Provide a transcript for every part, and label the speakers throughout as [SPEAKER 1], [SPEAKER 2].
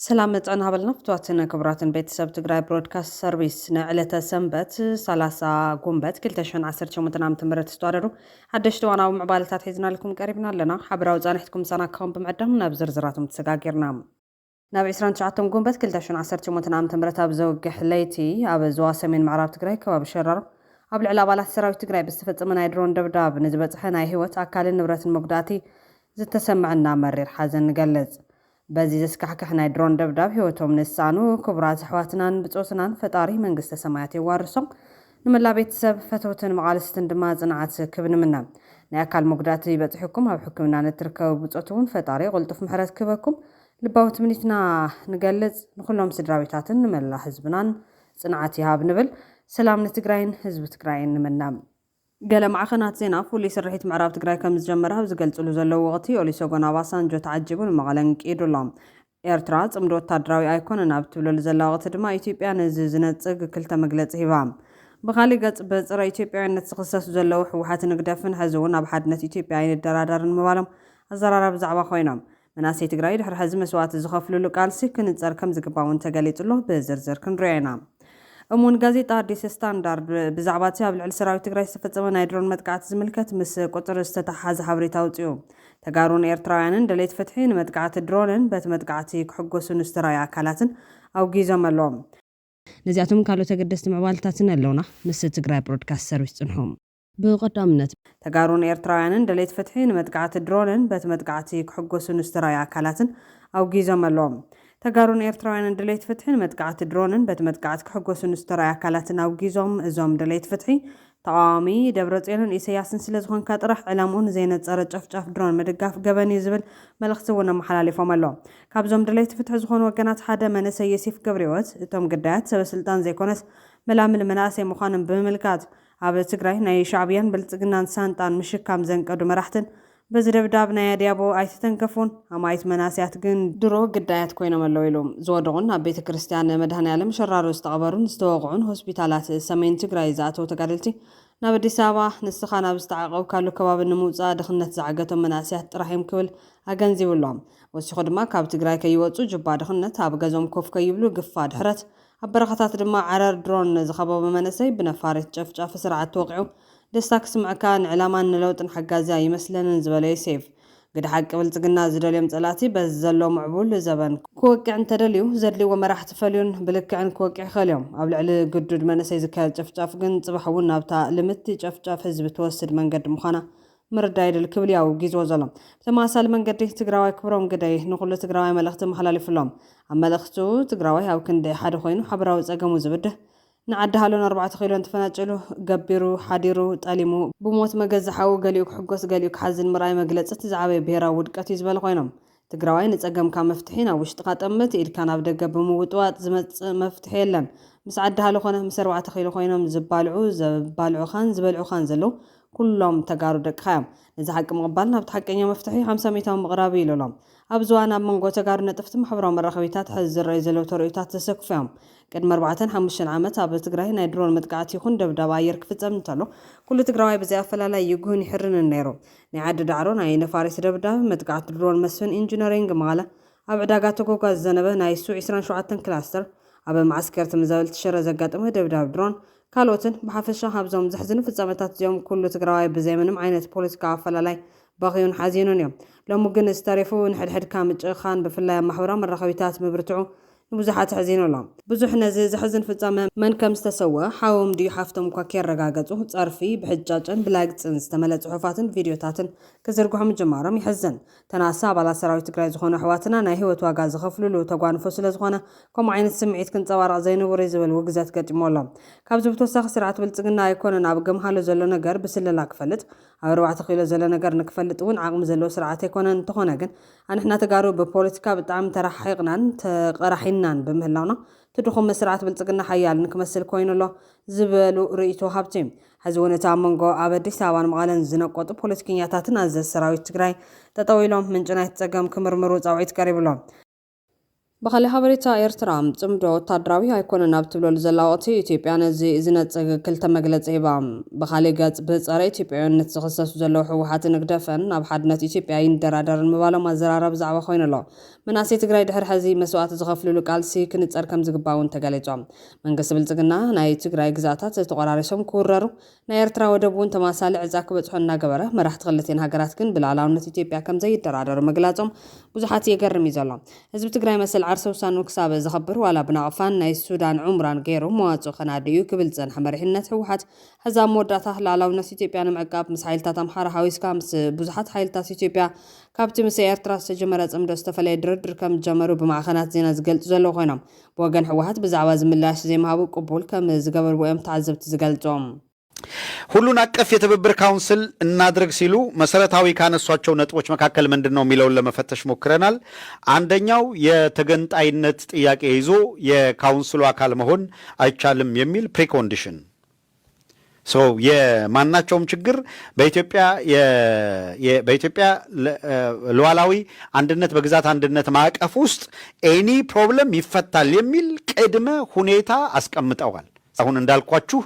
[SPEAKER 1] سلام متعنا هبلنا فتواتنا كبراتن بيتساب تقرأي برودكاست سيرفيس نعلة سنبت سلاسة قنبت كلتشن عسر شو متنام تمرت استواررو حدشتو أنا ومعبالتات حيزنا لكم قريبنا لنا حبراو زانحتكم سنة كوم بمعدهم نابزر زراتم تسقاقرنا ناب عسران شعاتم قنبت كلتشن عسر شو متنام تمرت أبزوق حليتي أبزوا سمين معراب تقرأي كواب شرر قبل على سراوي تقرأي بستفت من يدرون دبداب نزبت حنا هوت أكال النبرة المقداتي زت تسمعنا مرير حازن نقلز بزي زسكحكحنا درون دبداب هيوتهم نسانو كبرات حواتنان بتوسنان فطاري منقسة سماياتي وارسو نملا بيتسب فتوتن مغالستن دماز نعات كبن منا ناكال مقداتي بتحكم أو حكمنا نتركو بتوتون فطاري غلطف محرات كبكم لباوت منيتنا نقلز نخلهم سدراويتاتن نملا حزبنان صنعاتي هاب نبل سلام نتقراين حزب تقراين نمنا قال مع خنات زينا فولي سرحيت معراب تقراي كم زجمرها وزقلت له زلو وقتي ولي سوقنا باسان جو تعجبون مغلنك إيدو لهم إيرترات أمدو تادراوي آيكون نابتولو لزلا وقت دما إثيوبيا نزيزنت سق كلتا مقلت هيبام بغالي قط بزر إثيوبيا نتسخصص زلو وحات نقدفن حزون أبحادنت إثيوبيا الدرادار المبالم الزرارة بزعبا خوينام مناسي تقراي دحر حزم سوات زخفلو لقالسي كنتزار كم زقباون تقاليت له بزرزر كنرينا أمون غازيتا ديس ستاندارد بزعباتها بالعل سراوي تقراي استفتصمنا نايدرون متقعات زملكت مس قطر استتحاز حبريتا وطيو تقارون إيرترايانن دليت فتحين متقعات درونن بات متقعاتي كحقوسون استرايا أكالاتن أو جيزا ملوم نزياتهم كالو تقدست معوالتاتنا اللونا مس تقراي برودكاست سيرفيس تنحوم بقدامنت تقارون إيرترايانن دليت فتحين متقعات درونن بات متقعاتي كحقوسون استرايا أكالاتن أو جيزا ملوم تقارون إيرترايان دليت فتحين متقعات درونن بتمتقعات كحقوسون استرايا كالاتنا وجيزهم زوم دليت فتحي طعامي دبرت إيلون إسياسن سلزخون كاترح علامون زينة صارت جف درون مدقاف قباني زبل ملختونا محلالي فمالو كابزوم دليت فتح زخون وقنات حدا منسي يسيف قبريوت توم قدات سبا سلطان زي كونس ملامل مناسي مخانم بملكات عبد تقراي ناي شعبيان بلتقنان سانتان مشكام زنقدو مرحتن بزدبداب نايا ديابو ايتتنكفون اما ايت مناسيات جن درو قدايات كوينة ملويلوم زودغون بيت كريستيان مدهن يعلم شرارو استقبرون استوقعون هوسبيتالات سمين تقراي زاتو تقاللتي نابدي سابا نستخانا بستعقو كالو كباب النموزا دخلنت زعقتو مناسيات رحيم كول اغنزي ولوم وسيخو دما كاب تقراي كيواتو جبا دخلنت هابقازوم كوف كيبلو قفاد حرت عبرخطات دما عرار درون زخبو بمناسي بنفاريت جف سرعة توقعو دستاك سمع كان علامان نلوطن حقازا يمسلن زبالي سيف قد حق بلتقنا زدليم تلاتي بس زلو معبول زبن كوكع انت دليو زدلي ومراح تفليون بلكعن كوكع خليهم قبل على قدود منسي زكال جفجاف قن صبحون نابتا لمتي جفجاف حزب توسد من قد مخانا مردايد الكبليا وجيزو زلم تماسال من قد تقراوي كبرون قداي نقول تقراوي ملخت محلالي فلوم اما لختو تقراوي هاو كندي حد خوينو حبراو زقمو زبده نعدها لون 4 خيلون تفناجلو قبيرو حديرو طاليمو بموت مغزحاو غليوك حقوس غليوك حزن مراي مغلصت زعابي بهرا ودقت يزبل خوينم تقراوي نصقم كا مفتحينا وشط قطمت ايد كان ابدغ بموطوات زمص مفتح يلن مس عدها لخونه مس 4 خيلو خوينم زبالعو خان زبلعو خان زلو كلهم تقارو دقخام اذا حق مقبلنا بتحقنيا مفتحي 500 مقرابي لولم ابزوانا منغو تقارو نطفت محبرو مرخويتات حزر يزلو توريتات تسكفهم قد 4 عامات اب تقراي ناي درون متقعات يكون دبدبا يرك فصم انتلو كل تقراي بزي افلالا يغون يحرن النيرو ني عد دعرو ناي نفارس دبدب متقعات درون مسفن انجينيرينج ماله اب عداغاتو كوكا زنبه ناي سو 27 كلاستر اب معسكر تمزاول تشره زغاطمه دبدب درون كالوتن بحفشه حبزوم زحزن فصمتات يوم كل تقراي بزي منم عينت بوليتيكا افلالاي باغيون حزينون يوم لو مغن استريفون حد كامج خان بفلاي محورا مرخويتات مبرتعو بزحات حزين ولا بزح نزي زحزن فصامه من كم استسوى حاوم دي حافتم كوكير رغاغصو صرفي بحجاجن بلاغصن استملت صحفاتن فيديوتاتن كزرغهم جمارم يحزن تناسا بالا سراوي تግራይ ዝኾኑ حواتنا ናይ ህይወት ዋጋ ዝኸፍሉሉ ተጓንፎ ስለ ዝኾነ ከም ዓይነት ስምዒት ክንጸባረቕ ዘይነበረ ዝብል ውግዘት ገጥሞሎም ካብዚ ብተወሳኺ ስርዓት ብልጽግና ኣይኮነን ኣብ ገምሃሎ ዘሎ ነገር ብስለላ ክፈልጥ ኣብ 4 ኪሎ ዘሎ ነገር ንክፈልጥ እውን ዓቕሚ ዘለዎ ስርዓት ኣይኮነን እንተኾነ ግን ኣንሕና ተጋሩ ብፖለቲካ ብጣዕሚ ተራሒቕናን ተቀራሒናን በምህላውና ትድኹም መስራት ብልጽግና ሓያል ንክመስል ኮይኑሎ ዝበሉ ርእይቶ ሃብቲ ሕዚ ወነታ መንጎ ኣብ ኣዲስ ኣበባን መቐለን ዝነቆጡ ፖለቲከኛታትን ኣዘዝ ሰራዊት ትግራይ ተጠዊሎም ምንጭ ናይ ተጸገም ክምርምሩ ጻውዒት ቀሪብሎም بخلي حبريتا إيرترام تمدو تدراوي هيكون نابتبلو لزلاواتي إثيوبيا نزي إذنت كلتا مجلس إيبام بخلي قد بتصاري إثيوبيا نتخصص زلو حوحات نقدفن ناب حدنت إثيوبيا يندرادر المبالو مزرارة بزعوة خوين الله مناسي تقراي دحر حزي مسوات زغفلو لقالسي كنت أركم زقباون تقاليجام من قصب الزقنا ناي تقراي قزاتات تقراريسهم كوررو نا إيرترا ودبون تماسالي عزاك بتحونا قبره مرح تغلتين هاقراتكن بالعلاونة إثيوبيا كم زي يدرادر مقلاتهم بزحات يقرمي زلام حزب تقراي مسل عرسو سانو كسابة زخبر ولا بنعفان ناي السودان عمران غيرو مواصو خناديو كبل زن حمرحنة حوحات حزا موداته لعلاونة إثيوبيا نمعقاب مس حيلتات أمحارة حويسكا مس بزحات حيلتات إثيوبيا كابتي مس إيرترا سجمرات أمدو استفالي درد كم جمرو بمعخانات زينا زقلت زلو خوينام بوغان حوحات بزعواز ملاش زي مهابو قبول كم زقبر ويم تعذبت زقلتهم
[SPEAKER 2] ሁሉን አቀፍ የትብብር ካውንስል እናድርግ ሲሉ መሰረታዊ ካነሷቸው ነጥቦች መካከል ምንድነው የሚለውን ለመፈተሽ ሞክረናል። አንደኛው የተገንጣይነት ጥያቄ ይዞ የካውንስሉ አካል መሆን አይቻልም የሚል ፕሪኮንዲሽን የማናቸውም ችግር በኢትዮጵያ ሉዓላዊ አንድነት በግዛት አንድነት ማዕቀፍ ውስጥ ኤኒ ፕሮብለም ይፈታል የሚል ቅድመ ሁኔታ አስቀምጠዋል። አሁን እንዳልኳችሁ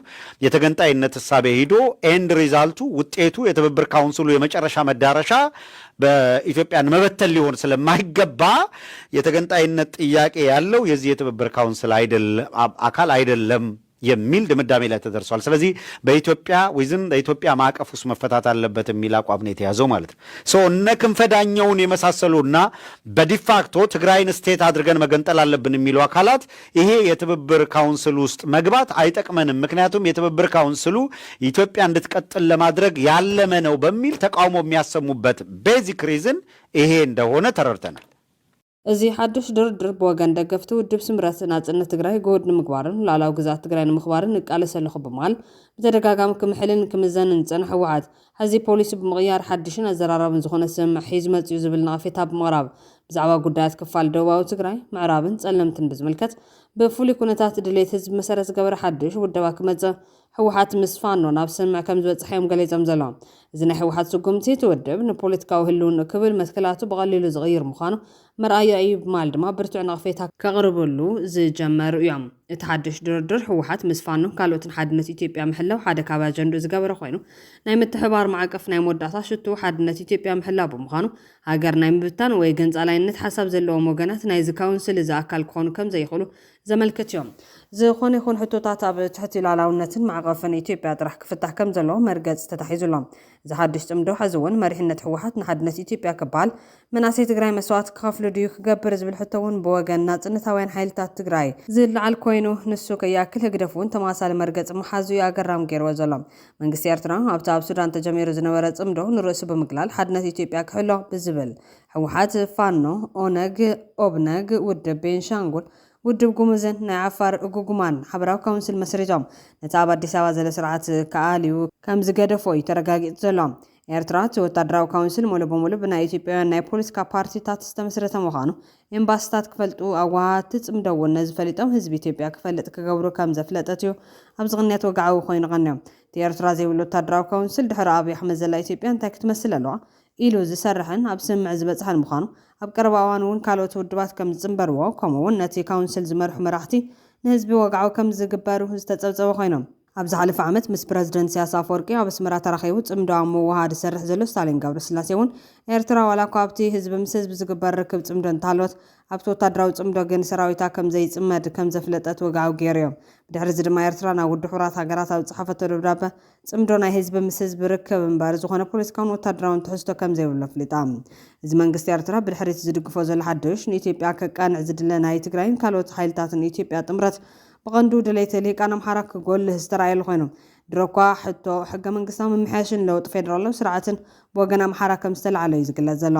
[SPEAKER 2] የተገንጣይነት ሐሳብ ሄዶ ኤንድ ሪዛልቱ ውጤቱ የትብብር ካውንስሉ የመጨረሻ መዳረሻ በኢትዮጵያን መበተል ሊሆን ስለማይገባ የተገንጣይነት ጥያቄ ያለው የዚህ የትብብር ካውንስል አካል አይደለም የሚል ድምዳሜ ላይ ተደርሷል። ስለዚህ በኢትዮጵያ ማዕቀፍ ውስጥ መፈታት አለበት የሚል አቋም ነው የተያዘው ማለት ነው። እነ ክንፈዳኛውን የመሳሰሉና በዲፋክቶ ትግራይን ስቴት አድርገን መገንጠል አለብን የሚሉ አካላት ይሄ የትብብር ካውንስል ውስጥ መግባት አይጠቅመንም፣ ምክንያቱም የትብብር ካውንስሉ ኢትዮጵያ እንድትቀጥል ለማድረግ ያለመ ነው በሚል ተቃውሞ የሚያሰሙበት ቤዚክ ሪዝን ይሄ እንደሆነ ተረድተናል።
[SPEAKER 1] እዚ ሓድሽ ድርድር ብወገን ደገፍቲ ውድብ ስምረት ናጽነት ትግራይ ጎድ ንምግባርን ላዕላዊ ግዛት ትግራይ ንምኽባርን ይቃለስ ኣለኹ በማል ብተደጋጋሚ ክምሕልን ክምዘንን ዝጸንሐ ህወሓት ሕዚ ፖሊሲ ብምቕያር ሓድሽን ኣዘራራብን ዝኾነ ስምዕ ሒዙ መጺኡ ዝብል ነቐፌታ ብምቕራብ ብዛዕባ ጉዳያት ክፋል ደቡባዊ ትግራይ ምዕራብን ጸለምትን ብዝምልከት ብፍሉይ ኩነታት ድሌት ህዝቢ መሰረት ዝገበረ ሓድሽ ውደባ ክመጽእ ህወሓት ምስ ፋኖ ናብ ስምዕ ከም ዝበጽሐዮም ገሊፆም ዘለዎም እዚ ናይ ህወሓት ስጉምቲ ትውድብ ንፖለቲካዊ ህልውና ክብል መትከላቱ ብቐሊሉ ዝቕይር ምዃኑ መርኣያ እዩ ብማል ድማ ብርቱዕ ነቐፌታ ከቕርብሉ ዝጀመሩ እዮም። እቲ ሓድሽ ድርድር ህወሓት ምስ ፋኖ ካልኦትን ሓድነት ኢትዮጵያ ምሕላው ሓደ ካብ ኣጀንዱ ዝገበረ ኮይኑ ናይ ምትሕባር ማዕቀፍ ናይ መወዳእታ ሽቱ ሓድነት ኢትዮጵያ ምሕላው ብምዃኑ ሃገር ናይ ምብታን ወይ ገንጻላይነት ሓሳብ ዘለዎም ወገናት ናይዚ ካውንስል እዚ ኣካል ክኾኑ ከም ዘይኽእሉ ዘመልክት እዮም። ዝኾነ ይኹን ሕቶታት ኣብ ትሕቲ ላዕላውነትን ማዕቀፍን ኢትዮጵያ ጥራሕ ክፍታሕ ከም ዘለዎ መርገጽ ተታሒዙሎም እዚ ሓድሽ ጽምዶ ሕዚ እውን መሪሕነት ህወሓት ንሓድነት ኢትዮጵያ ክበሃል መናእሰይ ትግራይ መስዋዕት ክኸፍሉ ድዩ ክገብር ዝብል ሕቶ እውን ብወገን ናጽነታውያን ሓይልታት ትግራይ ዝለዓል ኮይኑ ንሱ ከያክል ህግደፍ እውን ተመሳሳሊ መርገጽ መሓዙ ኣገራም ገይርዎ ዘሎ መንግስቲ ኤርትራ ኣብቲ ኣብ ሱዳን ተጀሚሩ ዝነበረ ጽምዶ ንርእሱ ብምግላል ሓድነት ኢትዮጵያ ክሕሎ ብዝብል ህወሓት ፋኖ ኦብነግ ውድብ ቤንሻንጉል ውድብ ጉሙዝን ናይ ዓፋር እጉጉማን ሓበራዊ ካውንስል መስሪቶም ነቲ ኣብ ኣዲስ ኣበባ ዘለ ስርዓት ከኣልዩ ከም ዝገደፎ እዩ ተረጋጊፁ ዘሎ። ኤርትራ ወታደራዊ ካውንስል ሙሉ በሙሉ ብናይ ኢትዮጵያውያን ናይ ፖለቲካ ፓርቲታት ዝተመስረተ ምዃኑ ኤምባሲታት ክፈልጡ ኣዋሃቲ ጽምዶ እውን ነዚ ፈሊጦም ህዝቢ ኢትዮጵያ ክፈልጥ ክገብሩ ከም ዘፍለጠት እዩ ኣብ ዝቕንያት ወግዓዊ ኮይኑ ቀንዮም። እቲ ኤርትራ ዘይብሉ ወታደራዊ ካውንስል ድሕሪ ኣብዪ ኣሕመድ ዘላ ኢትዮጵያ እንታይ ክትመስል ኣለዋ ኢሉ ዝሰርሕን ኣብ ስምዕ ዝበፅሐን ምዃኑ ኣብ ቀረባ እዋን እውን ካልኦት ውድባት ከም ዝጽምበርዎ ከምኡውን ነቲ ካውንስል ዝመርሑ መራሕቲ ንህዝቢ ወግዓዊ ከም ዝግበሩ ዝተጸብጸበ ኮይኖም ኣብ ዝሓለፈ ዓመት ምስ ፕረዚደንት ኢሳያስ ኣፈወርቂ ኣብ ኣስመራ ተራኺቡ ጽምዶ ኣብ ምውሃድ ዝሰርሕ ዘሎ ስታሊን ገብረስላሴ እውን ኤርትራ ዋላ እኳ ኣብቲ ህዝቢ ምስ ህዝቢ ዝግበር ርክብ ጽምዶ እንተሃለወት ኣብቲ ወታደራዊ ጽምዶ ግን ሰራዊታ ከም ዘይጽመድ ከም ዘፍለጠት ወግዓዊ ገይሩ እዮም። ብድሕሪ እዚ ድማ ኤርትራ ናብ ውድብ ሕቡራት ሃገራት ኣብ ዝሓፈቶ ደብዳቤ ጽምዶ ናይ ህዝቢ ምስ ህዝቢ ርክብ እምበር ዝኾነ ፖለቲካውን ወታደራውን ትሕዝቶ ከም ዘይብሉ ኣፍሊጣ። እዚ መንግስቲ ኤርትራ ብድሕሪት ዝድግፎ ዘሎ ሓድሽ ንኢትዮጵያ ከቃንዕ ዝድለ ናይ ትግራይን ካልኦት ሓይልታትን ኢትዮጵያ ጥምረት ብቐንዱ ድሌት ልሂቃን ኣምሓራ ክጎልህ ዝተረኣየሉ ኮይኖም ድሮኳ ሕቶ ሕገ መንግስታዊ ምምሕያሽን ለውጢ ፌደራላዊ ስርዓትን ብወገን ኣምሓራ ከም ዝተለዓለ እዩ ዝግለጽ ዘሎ።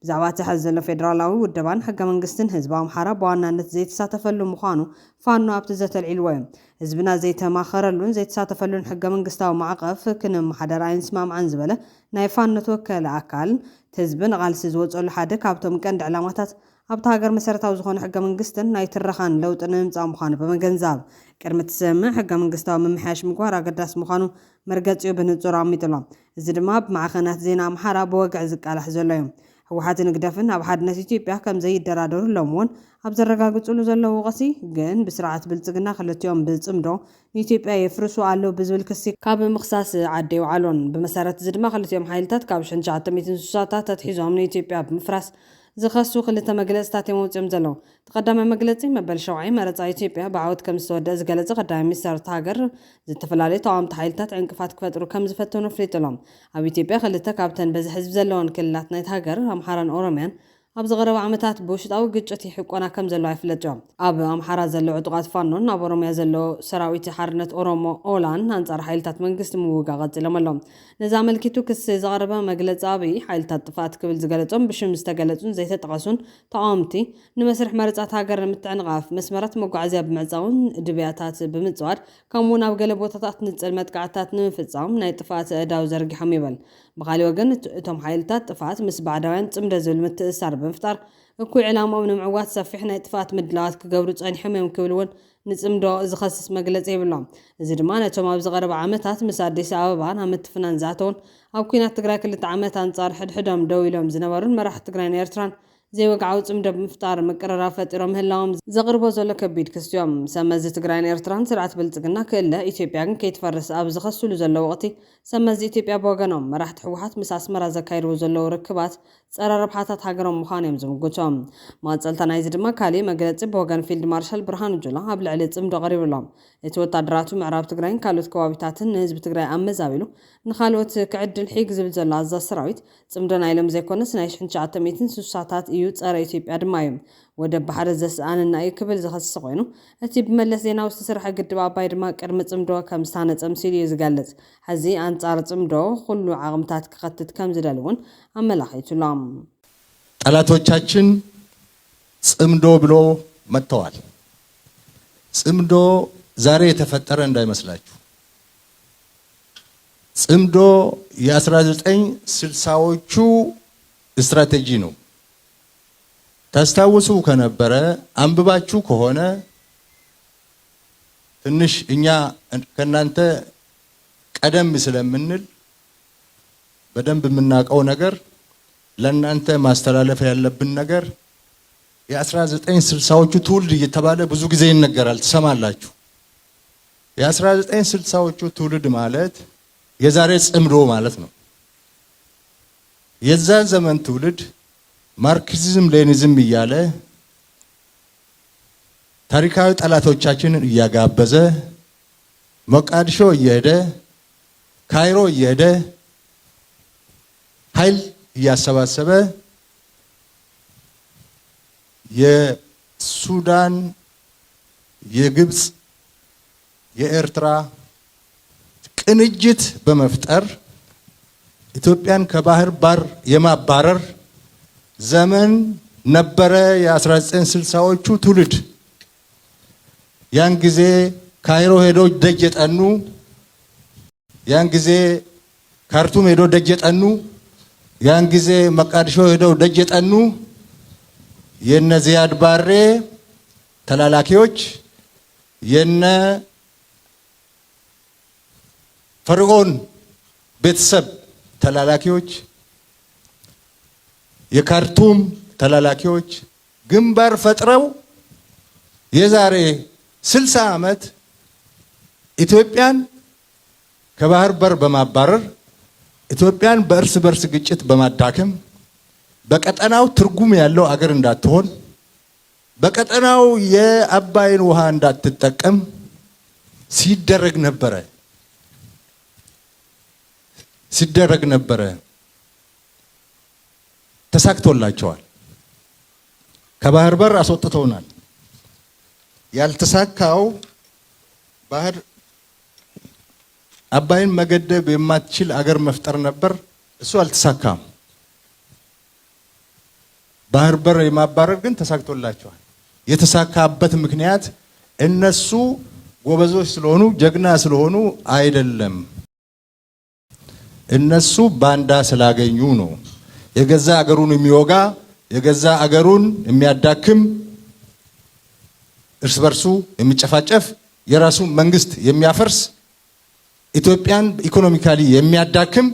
[SPEAKER 1] ብዛዕባ እቲ ሕዚ ዘሎ ፌደራላዊ ውደባን ሕገ መንግስትን ህዝቢ ኣምሓራ ብዋናነት ዘይተሳተፈሉ ምዃኑ ፋኖ ኣብቲ ዘተልዒልዎ እዮም። ህዝብና ዘይተማኸረሉን ዘይተሳተፈሉን ሕገ መንግስታዊ ማዕቐፍ ክንመሓደር ኣይንስማምዓን ዝበለ ናይ ፋኖ ተወከለ ኣካል ህዝቢ ንቓልሲ ዝወፀሉ ሓደ ካብቶም ቀንዲ ዕላማታት ኣብቲ ሃገር መሰረታዊ ዝኾነ ሕገ መንግስትን ናይ ትረኻን ለውጢ ንምምጻእ ምዃኑ ብምግንዛብ ቅድሚ ትሰምዕ ሕገ መንግስታዊ ምምሕያሽ ምግባር ኣገዳሲ ምዃኑ መርገፂኡ ብንጹር ኣሚጡሎ። እዚ ድማ ብማዕኸናት ዜና ኣምሓራ ብወግዕ ዝቃላሕ ዘሎ እዩ። ህወሓትን ግደፍን ኣብ ሓድነት ኢትዮጵያ ከም ዘይደራደሩ ለምውን ኣብ ዘረጋግጽሉ ዘለዉ ወቕቲ ግን ብስርዓት ብልጽግና ክልቲኦም ብጽምዶ ንኢትዮጵያ የፍርሱ ኣለው ብዝብል ክሲ ካብ ምኽሳስ ዓደዩ ዓሎን ብመሰረት እዚ ድማ ክልቲኦም ሓይልታት ካብ 1960ታት ተትሒዞም ንኢትዮጵያ ብምፍራስ ዝኸሱ ክልተ መግለጽታት እዮም ወፂኦም ዘለዉ ተቐዳማይ መግለጺ መበል 7 መረጻ ኢትዮጵያ ብዓወት ከም ዝተወድአ ዝገለጸ ቀዳማይ ሚኒስትር እታ ሃገር ዝተፈላለዩ ተቃወምቲ ሓይልታት ዕንቅፋት ክፈጥሩ ከም ዝፈተኑ ኣፍሊጦም ኣብ ኢትዮጵያ ክልተ ካብተን በዚ ህዝቢ ዘለዎን ክልላት ናይቲ ሃገር ኣምሓራን ኦሮምያን ኣብ ዝቐረቡ ዓመታት ብውሽጣዊ ግጭት ይሕቆና ከም ዘለዎ ይፍለጥ እዮም ኣብ ኣምሓራ ዘለዎ ዕጡቃት ፋኖን ኣብ ኦሮምያ ዘለዎ ሰራዊት ሓርነት ኦሮሞ ኦላን አንጻር ሓይልታት መንግስቲ ምውጋ ቀፂሎም ኣለው ነዛ መልኪቱ ክስ ዘቐረበ መግለፂ ኣብይ ሓይልታት ጥፋት ክብል ዝገለጾም ብሽም ዝተገለጹን ዘይተጠቐሱን ተቃወምቲ ንመስርሕ መረጻት ሃገር ንምትዕንቃፍ መስመራት መጓዓዝያ ብምዕፃውን ድብያታት ብምጽዋድ ከምኡውን ኣብ ገለ ቦታታት ንጽል መጥቃዕትታት ንምፍጻም ናይ ጥፋት ኣእዳው ዘርጊሖም ይበል ብኻልእ ወገን እቶም ሓይልታት ጥፋት ምስ ባዕዳውያን ጽምደ ዝብል ምትእስሳር ብምፍጣር እኩይ ዕላማኦም ንምዕዋት ሰፊሕ ናይ ጥፋት ምድላዋት ክገብሩ ጸኒሖም እዮም ክብል እውን ንጽምዶ ዝኸስስ መግለጺ ይብሎም እዚ ድማ ነቶም ኣብ ዝቐረቡ ዓመታት ምስ ኣዲስ ኣበባ ናብ ምትፍናን ዝኣተውን ኣብ ኩናት ትግራይ ክልተ ዓመት አንጻር ሕድሕዶም ደው ኢሎም ዝነበሩን መራሕቲ ትግራይን ኤርትራን ዘይወግዓዊ ጽምዶ ብምፍጣር ምቅርራብ ፈጢሮም ምህላዎም ዘቕርቦ ዘሎ ከቢድ ክስትዮም ሰመዚ ትግራይን ኤርትራን ስርዓት ብልጽግና ክእለ ኢትዮጵያ ግን ከይትፈርስ ኣብ ዝኸስሉ ዘሎ ወቕቲ ሰመዚ ኢትዮጵያ ብወገኖም መራሕቲ ህወሓት ምስ ኣስመራ ዘካይድዎ ዘለዉ ርክባት ጸረ ረብሓታት ሃገሮም ምዃን እዮም ዝምግቶም ማጸልታ ናይዚ ድማ ካሊእ መግለጺ ብወገን ፊልድ ማርሻል ብርሃኑ ጁላ ኣብ ልዕሊ ጽምዶ ቀሪብሎም እቲ ወታደራቱ ምዕራብ ትግራይን ካልኦት ከባቢታትን ንህዝቢ ትግራይ ኣመዛቢሉ ንኻልኦት ክዕድል ሒግ ዝብል ዘሎ ኣዛዝ ሰራዊት ጽምዶ ናይሎም ዘይኮነስ ናይ 1960ታት እዩ ጸረ ኢትዮጵያ ድማ እዮም ወደ ባሕሪ ዘስኣንና እዩ ክብል ዝኸስስ ኮይኑ እቲ ብመለስ ዜናዊ ዝተሰርሐ ግድብ ኣባይ ድማ ቅድሚ ጽምዶ ከም ዝተሃነፀ ምሲሉ እዩ ዝገልጽ ሕዚ አንጻር ጽምዶ ኩሉ ዓቕምታት ክኸትት ከም ዝደልውን አመላኺቱሎም
[SPEAKER 3] ጠላቶቻችን ጽምዶ ብሎ መጥተዋል ጽምዶ ዛሬ የተፈጠረ እንዳይመስላችሁ ጽምዶ የ1960ዎቹ ስትራቴጂ ነው ታስታውሱ ከነበረ አንብባችሁ ከሆነ ትንሽ እኛ ከናንተ ቀደም ስለምንል በደንብ የምናውቀው ነገር ለናንተ ማስተላለፍ ያለብን ነገር የ1960ዎቹ ትውልድ እየተባለ ብዙ ጊዜ ይነገራል ተሰማላችሁ የ1960ዎቹ ትውልድ ማለት የዛሬ ጽምዶ ማለት ነው የዛ ዘመን ትውልድ ማርክሲዝም ሌኒዝም እያለ ታሪካዊ ጠላቶቻችንን እያጋበዘ ሞቃዲሾ እየሄደ ካይሮ እየሄደ ኃይል እያሰባሰበ የሱዳን የግብጽ የኤርትራ ቅንጅት በመፍጠር ኢትዮጵያን ከባህር በር የማባረር ዘመን ነበረ የ1960ዎቹ ትውልድ ያን ጊዜ ካይሮ ሄዶ ደጅ የጠኑ ያን ጊዜ ካርቱም ሄዶ ደጅ የጠኑ ያን ጊዜ መቃዲሾ ሄዶ ደጅ የጠኑ የነ ዚያድ ባሬ ተላላኪዎች የነ ፈርዖን ቤተሰብ ተላላኪዎች የካርቱም ተላላኪዎች ግንባር ፈጥረው የዛሬ 60 ዓመት ኢትዮጵያን ከባህር በር በማባረር ኢትዮጵያን በእርስ በርስ ግጭት በማዳከም በቀጠናው ትርጉም ያለው አገር እንዳትሆን በቀጠናው የአባይን ውሃ እንዳትጠቀም ሲደረግ ነበረ ተሳክቶላቸዋል ከባህር በር አስወጥተውናል ያልተሳካው ባህር አባይን መገደብ የማትችል አገር መፍጠር ነበር እሱ አልተሳካም ባህር በር የማባረር ግን ተሳክቶላቸዋል የተሳካበት ምክንያት እነሱ ጎበዞች ስለሆኑ ጀግና ስለሆኑ አይደለም እነሱ ባንዳ ስላገኙ ነው የገዛ አገሩን የሚወጋ የገዛ አገሩን የሚያዳክም እርስ በርሱ የሚጨፋጨፍ የራሱ መንግስት የሚያፈርስ ኢትዮጵያን ኢኮኖሚካሊ የሚያዳክም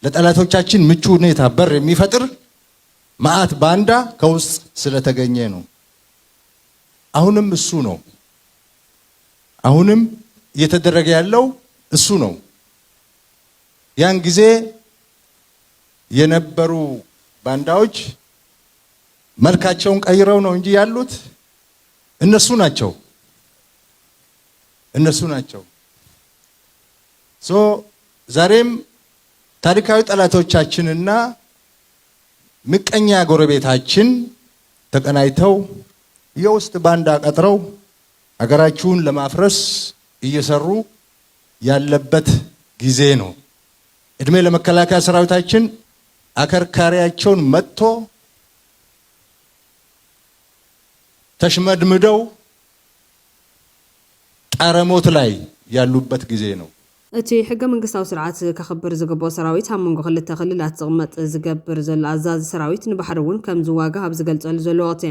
[SPEAKER 3] ለጠላቶቻችን ምቹ ሁኔታ በር የሚፈጥር ማአት ባንዳ ከውስጥ ስለተገኘ ነው። አሁንም እሱ ነው። አሁንም እየተደረገ ያለው እሱ ነው። ያን ጊዜ የነበሩ ባንዳዎች መልካቸውን ቀይረው ነው እንጂ ያሉት እነሱ ናቸው። ዛሬም ታሪካዊ ጠላቶቻችንና ምቀኛ ጎረቤታችን ተቀናይተው የውስጥ ባንዳ ቀጥረው ሀገራችሁን ለማፍረስ እየሰሩ ያለበት ጊዜ ነው። እድሜ ለመከላከያ ሰራዊታችን አከርካሪያቸውን መጥቶ ተሽመድምደው ጣረሞት ላይ ያሉበት ጊዜ ነው።
[SPEAKER 1] እቲ ሕገ መንግስታዊ ስርዓት ከኽብር ዝግብኦ ሰራዊት ኣብ መንጎ ክልተ ክልላት ዝቕመጥ ዝገብር ዘሎ ኣዛዚ ሰራዊት ንባሕሪ እውን ከም ዝዋጋ ኣብ ዝገልጸሉ ዘሎ ወቅቲ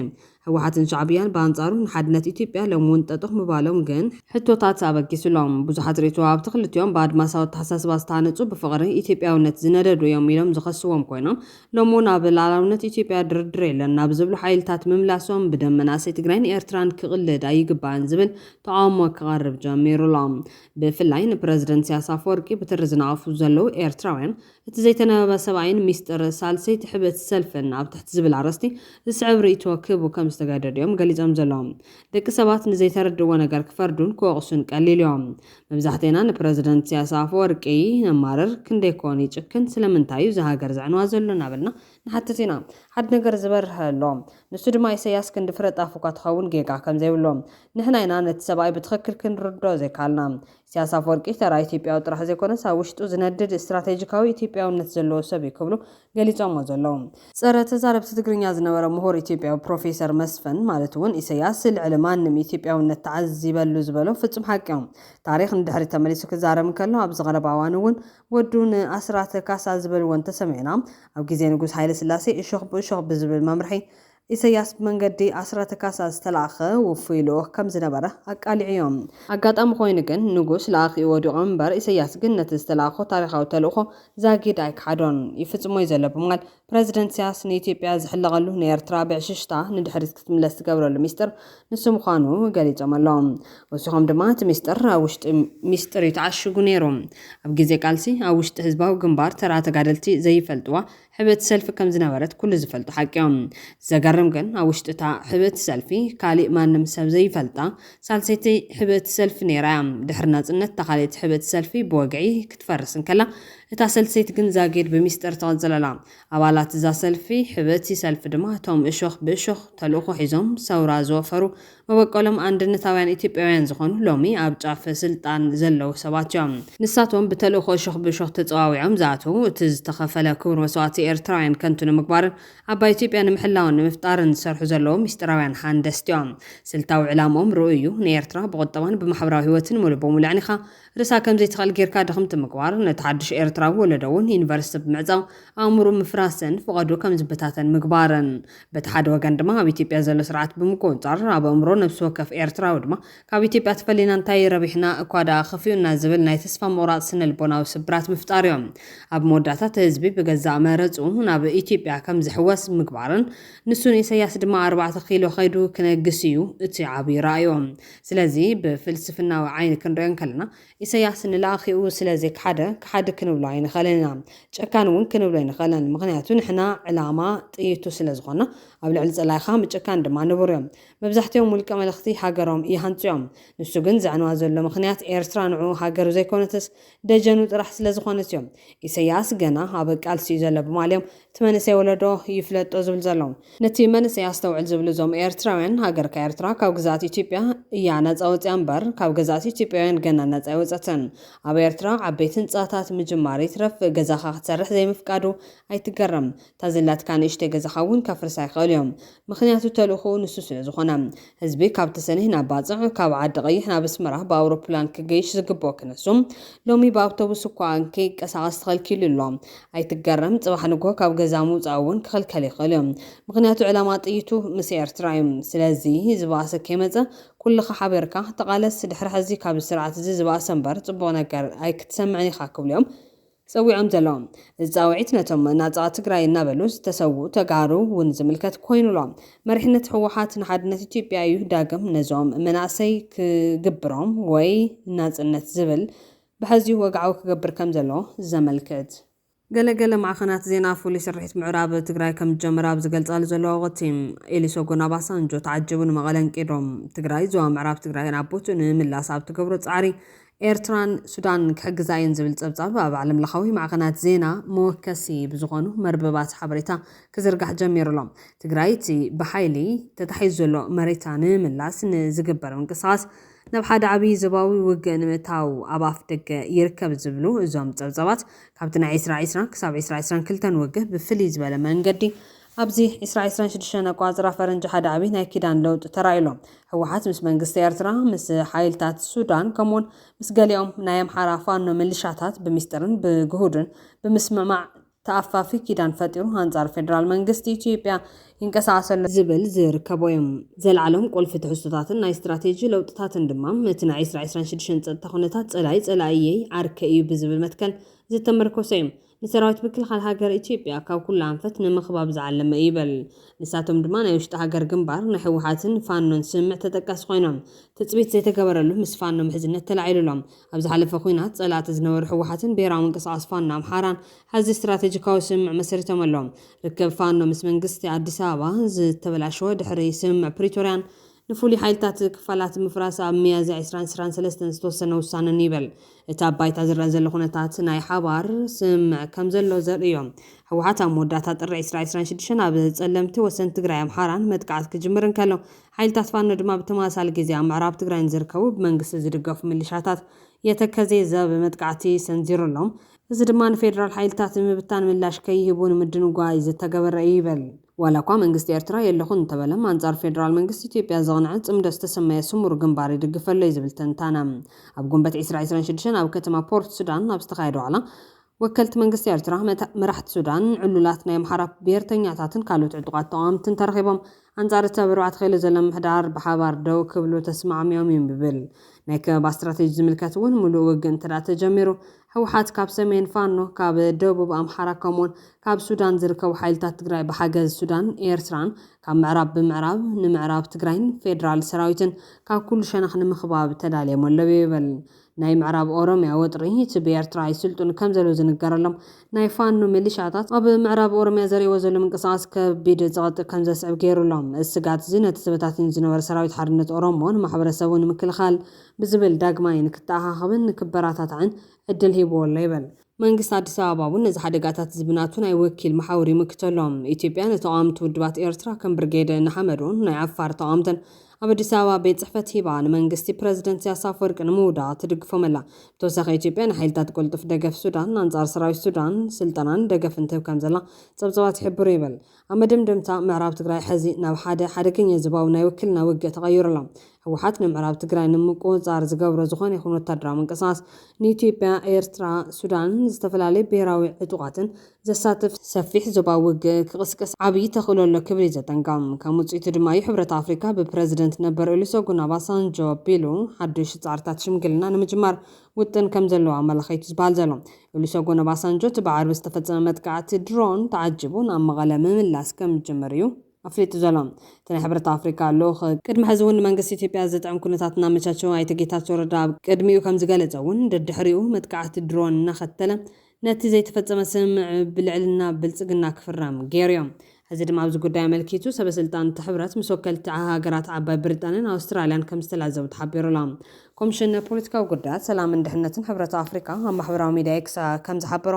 [SPEAKER 1] ህወሓትን ሻዕብያን በአንጻሩ ንሓድነት ኢትዮጵያ ለሙን ጠጥኽ ምባሎም ግን ሕቶታት ኣበጊስሎም ብዙሓት ርእይቶ ኣብቲ ክልቲኦም ብኣድማሳዊ ተሓሳስባ ዝተሃነፁ ብፍቕሪ ኢትዮጵያውነት ዝነደዱ እዮም ኢሎም ዝኸስዎም ኮይኖም ሎሙን ኣብ ላዕላውነት ኢትዮጵያ ድርድር የለን ናብ ዝብሉ ሓይልታት ምምላሶም ብደም መናእሰይ ትግራይን ኤርትራን ክቕልድ ኣይግባእን ዝብል ተቃውሞ ክቐርብ ጀሚሩሎም ብፍላይ ንፕረዚደንት ኢሳያስ ኣፈወርቂ ብትሪ ዝነቐፉ ዘለው ኤርትራውያን እቲ ዘይተነበበ ሰብኣይን ሚስጥር ሳልሰይ ትሕበት ሰልፍን ኣብ ትሕቲ ዝብል ኣረስቲ ዝስዕብ ርእይቶ ክህቡ ከም ዝተገደድዮም ገሊፆም ዘለዎም ደቂ ሰባት ንዘይተረድዎ ነገር ክፈርዱን ክወቕሱን ቀሊልዮም መብዛሕትና ንፕረዚደንት ኢሳያስ ኣፈወርቂ ነማርር ክንደይኮን ይጭክን ስለምንታይ እዩ ዝሃገር ዘዕንዋ ዘሎ ናበልና ንሓትት ኢና ሓደ ነገር ዝበርህ ኣሎ ንሱ ድማ ኢሳያስ ክንዲ ፍረጣ ፉካ ትኸውን ጌጋ ከም ዘይብሎም ንሕና ኢና ነቲ ሰብኣይ ብትኽክል ክንርዶ ዘይካልና ኢሳያስ ኣፈወርቂ ተራ ኢትዮጵያዊ ጥራሕ ዘይኮነስ ኣብ ውሽጡ ዝነድድ ስትራቴጂካዊ ኢትዮጵያውነት ዘለዎ ሰብ እዩ ክብሉ ገሊፆሞ ዘለዉ ፀረ ተዛረብቲ ትግርኛ ዝነበረ ምሁር ኢትዮጵያዊ ፕሮፌሰር መስፍን ማለት እውን ኢሳያስ ልዕሊ ማንም ኢትዮጵያውነት ተዓዚበሉ ዝበሎ ፍጹም ሓቂ እዮም ታሪክ ንድሕሪ ተመሊሱ ክዛረብ ከሎ ኣብ ዝቐረባ እዋን እውን ወዱ ንኣስራተ ካሳ ዝበልዎን ተሰሚዕና ኣብ ግዜ ንጉስ ሃይለ ስላሴ እሾኽ ብእሾኽ ብዝብል መምርሒ ኢሳያስ ብመንገዲ ኣስራተ ካሳ ዝተላኸ ውፉይ ልኡኽ ከም ዝነበረ ኣቃሊዕ እዮም ኣጋጣሚ ኮይኑ ግን ንጉስ ለኣኺኡ ወዲቖም እምበር ኢሳያስ ግን ነቲ ዝተላኸ ታሪካዊ ተልእኾ ዛጊድ ኣይክሓዶን ይፍጽሞ እዩ ዘሎ ብምባል ፕረዚደንት ኢሳያስ ንኢትዮጵያ ዝሕለቐሉ ንኤርትራ ብዕሽሽታ ንድሕሪት ክትምለስ ትገብረሉ ሚስጥር ንሱ ምዃኑ ገሊፆም ኣሎም ወሲኾም ድማ እቲ ሚስጥር ኣብ ውሽጢ ሚስጥር እዩ ተዓሽጉ ነይሩ ኣብ ግዜ ቃልሲ ኣብ ውሽጢ ህዝባዊ ግንባር ተራ ተጋደልቲ ዘይፈልጥዋ ሕበት ሰልፊ ከም ዝነበረት ኩሉ ዝፈልጡ ሓቂዮም ዘገርም ግን ኣብ ውሽጢ እታ ሕበት ሰልፊ ካሊእ ማንም ሰብ ዘይፈልጣ ሳልሰይቲ ሕበት ሰልፊ ነይራ ድሕሪ ናጽነት ተኻሊት ሕበት ሰልፊ ብወግዒ ክትፈርስ እንከላ እታ ሰልሰይቲ ግን ዛጌድ ብሚስጥር ተቐጽለላ ኣባላት እዛ ሰልፊ ሕበት ሰልፊ ድማ እቶም እሾኽ ብእሾኽ ተልእኾ ሒዞም ሰውራ ዝወፈሩ መበቀሎም አንድነታውያን ኢትዮጵያውያን ዝኾኑ ሎሚ ኣብ ጫፍ ስልጣን ዘለው ሰባት እዮም ንሳቶም ብተልእኾ እሾኽ ብእሾኽ ተጸዋዊዖም ዝኣተው እቲ ዝተኸፈለ ክቡር መስዋዕቲ ኤርትራውያን ከንቱ ንምግባርን ኣባይ ኢትዮጵያ ንምሕላውን ንምፍጣርን ዝሰርሑ ዘለዎም ሚስጥራውያን ሓንደስቲ እዮም ስልታዊ ዕላሞም ርኡዩ ንኤርትራ ብቁጠባን ብማሕበራዊ ህይወትን ሙሉእ በሙሉዕ ኒኻ ርሳ ከም ዘይትኽእል ጌርካ ድኽምቲ ምግባር ነቲ ሓድሽ ኤርትራዊ ወለዶ እውን ዩኒቨርሲቲ ብምዕፃው ኣእምሮ ምፍራስን ፍቐዱ ከም ዝብታተን ምግባርን በቲ ሓደ ወገን ድማ ኣብ ኢትዮጵያ ዘሎ ስርዓት ብምቁፅጻር ኣብ ኣእምሮ ነብሲ ወከፍ ኤርትራዊ ድማ ካብ ኢትዮጵያ ተፈሊና እንታይ ረቢሕና እኳ ዳ ኸፊኡና ዝብል ናይ ተስፋ ምቑራፅ ስነ ልቦናዊ ስብራት ምፍጣር እዮም ኣብ መወዳእታ ህዝቢ ብገዛእ መረፁ ናብ ኢትዮጵያ ከም ዝሕወስ ምግባርን ንሱን ኢሳያስ ድማ 4 ኪሎ ኸይዱ ክነግስ እዩ እቲ ዓብይ ራእዮም ስለዚ ብፍልስፍናዊ ዓይኒ ክንሪኦ ከለና ኢሳያስ ንላኣኺኡ ስለዚ ክሓደ ክንብሎ ኣይንኸለና ጨካን እውን ክንብሎ ኣይንኸለን ምክንያቱ ንሕና ዕላማ ጥይቱ ስለዝኾነ ኣብ ልዕሊ ጸላይኻ ምጭካን ድማ ንቡር እዮም መብዛሕትኦም ውልቀ መልእኽቲ ሃገሮም ይሃንፅዮም ንሱ ግን ዘዕንዋ ዘሎ ምክንያት ኤርትራ ንዑ ሃገሩ ዘይኮነትስ ደጀኑ ጥራሕ ስለዝኾነት እዮም ኢሳያስ ገና ኣብ ቃልሲ ዘሎ ብማልዮም እቲ መንእሰይ ወለዶ ይፍለጦ ዝብል ዘለዉ ነቲ መንእሰይ ኣስተውዕል ዝብሉ እዞም ኤርትራውያን ሃገርካ ኤርትራ ካብ ግዛት ኢትዮጵያ እያ ነፃ ወፅያ እምበር ካብ ገዛእቲ ኢትዮጵያውያን ገና ነፃ ይወፀትን ኣብ ኤርትራ ዓበይቲ ህንፃታት ምጅማር ይትረፍ ገዛኻ ክትሰርሕ ዘይምፍቃዱ ኣይትገረም ታዘላትካ ንእሽተይ ገዛኻ እውን ከፍርሳ ይኽእል እዮም ምክንያቱ ተልእኹ ንሱ ስለዝኾነ ህዝቢ ካብ ተሰኒህ ናብ ባፅዕ ካብ ዓዲ ቀይሕ ናብ ኣስመራ ብኣውሮፕላን ክገይሽ ዝግብኦ ክነሱም ሎሚ ብኣውቶቡስ እኳ ከይቀሳቐስ ተኸልኪሉ ኣሎ ኣይትገረም ፅባሕ ንጎ ካብ ገዛ ምውፃእ እውን ክኽልከል ይኽእል እዮም ምክንያቱ ዕላማ ጥይቱ ምስ ኤርትራ እዮም ስለዚ ዝባሰ ከይመፀ ኩልኻ ሓበርካ ተቓለስ ድሕሪ ሕዚ ካብ ስርዓት እዚ ዝባሰ እምበር ፅቡቕ ነገር ኣይክትሰምዕን ኢኻ ክብሉ እዮም ፀዊዖም ዘለዎም እዛውዒት ነቶም ናፃ ትግራይ እናበሉ ዝተሰዉ ተጋሩ እውን ዝምልከት ኮይኑሎም መሪሕነት ህወሓት ንሓድነት ኢትዮጵያ እዩ ዳግም ነዞም መናእሰይ ክግብሮም ወይ ናጽነት ዝብል ብሕዚ ወግዓዊ ክገብር ከም ዘሎ ዘመልክት ገለገለ ማዕኸናት ዜና ፍሉይ ስርሒት ምዕራብ ትግራይ ከም ጀመራ ዝገልጻሉ ዘለዎ ቲም ኤሊሶጎን ኦባሳንጆ ተዓጅቡ ንመቐለን ቂዶም ትግራይ ዞባ ምዕራብ ትግራይ ናቦቱ ንምምላስ ኣብ ትገብሮ ጻዕሪ ኤርትራን ሱዳን ክሕግዛየን ዝብል ጸብጻብ ኣብ ዓለም ለኻዊ ማዕኸናት ዜና መወከሲ ብዝኾኑ መርበባት ሓበሬታ ክዝርጋሕ ጀሚሩሎም ትግራይ እቲ ብሓይሊ ተታሒዙ ዘሎ መሬታ ንምምላስ ንዝግበር ምንቅስቓስ ናብ ሓደ ዓብዪ ዞባዊ ውግእ ንምእታው ኣብ ኣፍ ደገ ይርከብ ዝብሉ እዞም ጸብጻባት ካብቲ ናይ 2020 ክሳብ 2022 ውግእ ብፍልይ ዝበለ መንገዲ ኣብዚ 2026 ኣቋፅራ ፈረንጂ ሓደ ዓብዪ ናይ ኪዳን ለውጢ ተራእዩሎም ህወሓት ምስ መንግስቲ ኤርትራ ምስ ሓይልታት ሱዳን ከምኡውን ምስ ገሊኦም ናይ ኣምሓራ ፋኖ ሚሊሻታት ብምስጢርን ብግሁድን ብምስምማዕ ተኣፋፊ ኪዳን ፈጢሩ አንጻር ፌደራል መንግስቲ ኢትዮጵያ ይንቀሳቀሰሉ ዝብል ዝርከቦም ዘለዓሎም ቁልፊ ትሕዝቶታትን ናይ ስትራቴጂ ለውጥታትን ድማ እቲ ናይ 2026 ፀጥታ ኩነታት ፀላእየ ዓርከ እዩ ብዝብል መትከል ዝተመርኮሰ እዩ ንሰራዊት ምክልኻል ሃገር ኢትዮጵያ ካብ ኩሉ ኣንፈት ንምኽባብ ዝዓለመ ይበል ንሳቶም ድማ ናይ ውሽጢ ሃገር ግንባር ናይ ህወሓትን ፋኖን ስምዕ ተጠቃሲ ኮይኖም ትፅቢት ዘይተገበረሉ ምስ ፋኖ ምሕዝነት ተላዒሉሎም ኣብ ዝሓለፈ ኩናት ፀላእቲ ዝነበሩ ህወሓትን ብሄራዊ ምንቅስቓስ ፋኖ ኣምሓራን ሕዚ ስትራቴጂካዊ ስምዕ መስሪቶም ኣሎም ርክብ ፋኖ ምስ መንግስቲ ኣዲስ ኣበባ ዝተበላሸወ ድሕሪ ስምዕ ፕሪቶርያን ንፍሉይ ሓይልታት ክፋላት ምፍራስ ኣብ ሚያዝያ 2023 ዝተወሰነ ውሳነን ይበል እቲ ኣብ ባይታ ዝረአ ዘሎ ኩነታት ናይ ሓባር ስምዕ ከም ዘሎ ዘርኢ እዮም ህወሓት ኣብ መወዳእታ ጥሪ 2026 ኣብ ጸለምቲ ወሰን ትግራይ ኣምሓራን መጥቃዕቲ ክጅምር እንከሎ ሓይልታት ፋኖ ድማ ብተመሳሳሊ ግዜ ኣብ ምዕራብ ትግራይን ዝርከቡ ብመንግስቲ ዝድገፉ ሚሊሻታት የተከዘ ዘብ መጥቃዕቲ ሰንዚሩሎም እዚ ድማ ንፌደራል ሓይልታት ምብታን ምላሽ ከይህቡ ንምድንጓይ ዝተገበረ ይበል ዋላ እኳ መንግስቲ ኤርትራ የለኹን እንተበለም አንጻር ፌደራል መንግስቲ ኢትዮጵያ ዘቕንዐ ጽምዶ ዝተሰመየ ስሙር ግንባር ይድግፈሎ ዝብል ተንታና ኣብ ጉንበት 2026 ኣብ ከተማ ፖርት ሱዳን ኣብ ዝተኻየደ ዋዕላ ወከልቲ መንግስቲ ኤርትራ መራሕቲ ሱዳን ዕሉላት ናይ ኣምሓራ ብሄርተኛታትን ካልኦት ዕጡቃት ተቃዋምትን ተረኺቦም አንጻር ተብርዋት ኸይሉ ዘሎ ምሕዳር ብሓባር ደው ክብሉ ተስማዕሚዮም ይብል ናይ ከበባ ስትራቴጂ ዝምልከት እውን ሙሉእ ውግእ እንተዳ ተጀሚሩ ህወሓት ካብ ሰሜን ፋኖ ካብ ደቡብ ኣምሓራ ከምኡውን ካብ ሱዳን ዝርከቡ ሓይልታት ትግራይ ብሓገዝ ሱዳን ኤርትራን ካብ ምዕራብ ብምዕራብ ንምዕራብ ትግራይን ፌደራል ሰራዊትን ካብ ኩሉ ሸነኽ ንምኽባብ ተዳልዮም ኣለዉ ይብል ናይ ምዕራብ ኦሮሚያ ወጥሪ እቲ ብኤርትራ ይስልጡን ከም ዘሎ ዝንገረሎም ናይ ፋኖ ሚሊሻታት ኣብ ምዕራብ ኦሮሚያ ዘርእይዎ ዘሎ ምንቅስቓስ ከቢድ ዝቐጥል ከም ዘስዕብ ገይሩሎም እስጋት እዚ ነቲ ተበታቲኑ ዝነበረ ሰራዊት ሓርነት ኦሮሞን ማሕበረሰቡን ንምክልኻል ብዝብል ዳግማይ ንክተኣኻኽብን ንክበራታትዕን ዕድል ሂብዎ ኣሎ ይበል መንግስቲ ኣዲስ ኣበባ እውን ነዚ ሓደጋታት ዝብናቱ ናይ ወኪል ማሕበሪ ይምክተሎም ኢትዮጵያ ንተቃዋምቲ ውድባት ኤርትራ ከም ብርጌድ ንሓመዶን ናይ ዓፋር ተቃዋምትን ኣብ ኣዲስ ኣበባ ቤት ጽሕፈት ሂባ ንመንግስቲ ፕረዚደንት ኢሳያስ ኣፈወርቂ ንምውዳቕ ትድግፎም ኣላ ብተወሳኺ ኢትዮጵያ ንሓይልታት ቁልጡፍ ደገፍ ሱዳን አንጻር ሰራዊት ሱዳን ስልጠናን ደገፍን ትህብ ከም ዘላ ጸብጻባት ይሕብሩ ይብል ኣብ መደምደምታ ምዕራብ ትግራይ ሕዚ ናብ ሓደ ሓደገኛ ዝባዊ ናይ ውክልና ውግእ ተቐይሩላ ህወሓት ንምዕራብ ትግራይ ንምቁፅጻር ዝገብሮ ዝኾነ ይኹን ወታደራዊ ምንቅስቓስ ንኢትዮጵያ ኤርትራ ሱዳን ዝተፈላለዩ ብሄራዊ ዕጡቃትን ዘሳትፍ ሰፊሕ ዞባዊ ውግእ ክቅስቅስ ዓብዪ ተኽእሎ ኣሎ ክብል ዘጠንቀም ከም ውፅኢቱ ድማ ሕብረት ኣፍሪካ ብፕረዚደንት ነበር ኦሉሴጉን ኦባሳንጆ ኣቢሉ ሓዱሽ ጻዕርታት ሽምግልና ንምጅማር ውጥን ከም ዘለዎ ኣመላኺቱ ዝበሃል ዘሎ ኦሉሴጉን ኦባሳንጆ እቲ ብዓርቢ ዝተፈፀመ መጥቃዕቲ ድሮን ተዓጂቡ ናብ መቐለ ምምላስ ከም ዝጅምር እዩ ኣፍሊጡ ዘሎ እቲ ናይ ሕብረት ኣፍሪካ ልኡኽ ቅድሚ ሕዚ እውን መንግስቲ ኢትዮጵያ ዘጥዕም ኩነታት እናመቻቸወ ኣይተ ጌታቸው ረዳ ቅድሚኡ ከም ዝገለጸ እውን ደድሕሪኡ መጥቃዕቲ ድሮን እናኸተለ ነቲ ዘይተፈፀመ ስምዕ ብልዕልና ብልጽግና ክፍረም ገይሮም ሕዚ ድማ ኣብዚ ጉዳይ ኣመልኪቱ ሰበስልጣን ሕብረት ምስ ወከልቲ ሃገራት ዓባይ ብሪጣንያን ኣውስትራልያን ከም ዝተላዘቡ ተሓቢሩሎም ኮሚሽን ፖለቲካዊ ጉዳያት ሰላምን ድሕነትን ሕብረት ኣፍሪካ ኣብ ማሕበራዊ ሚድያ ኤክስ ከም ዝሓበሮ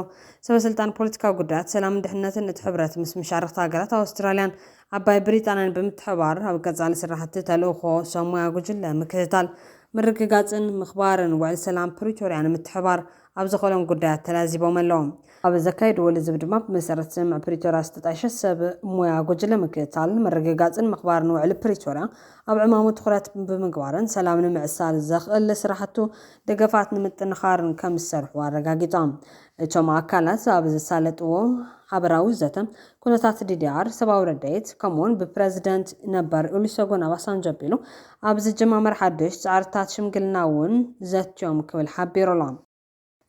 [SPEAKER 1] ሰበስልጣን ፖለቲካዊ ጉዳያት ሰላምን ድሕነትን እቲ ሕብረት ምስ መሻርክቲ ሃገራት ኣውስትራልያን ዓባይ ብሪጣንያን ብምትሕባር ኣብ ቀጻሊ ስራሕቲ ተልእኾ ሰሙያ ጉጅለ ምክትታል ምርግጋፅን ምኽባርን ውዕል ሰላም ፕሪቶርያ ንምትሕባር ኣብ ዝኾሎም ጉዳያት ተላዚቦም ኣለዎም ኣብ ዘካይድዎ ልዝብ ድማ ብመሰረት ስምዕ ፕሪቶርያ ዝተጣየሸ ሰብ ሞያ ጉጅለ ምክትታል ምርግጋፅን ምኽባርን ውዕል ፕሪቶርያ ኣብ ዕማሙ ትኩረት ብምግባርን ሰላም ንምዕሳል ዘኽእል ስራሕቱ ደገፋት ንምጥንኻርን ከም ዝሰርሑ ኣረጋጊፆም እቶም ኣካላት ኣብ ዝሳለጥዎ ሓበራዊ ዘተ ኩነታት ዲዲኣር ሰብኣዊ ረድኤት ከምኡውን ብፕረዚደንት ነበር ኦሉሴጉን ኦባሳንጆ ኣቢሉ ኣብ ዝጀማመር ሓዱሽ ጻዕርታት ሽምግልና እውን ዘትዮም ክብል ሓቢሩሎም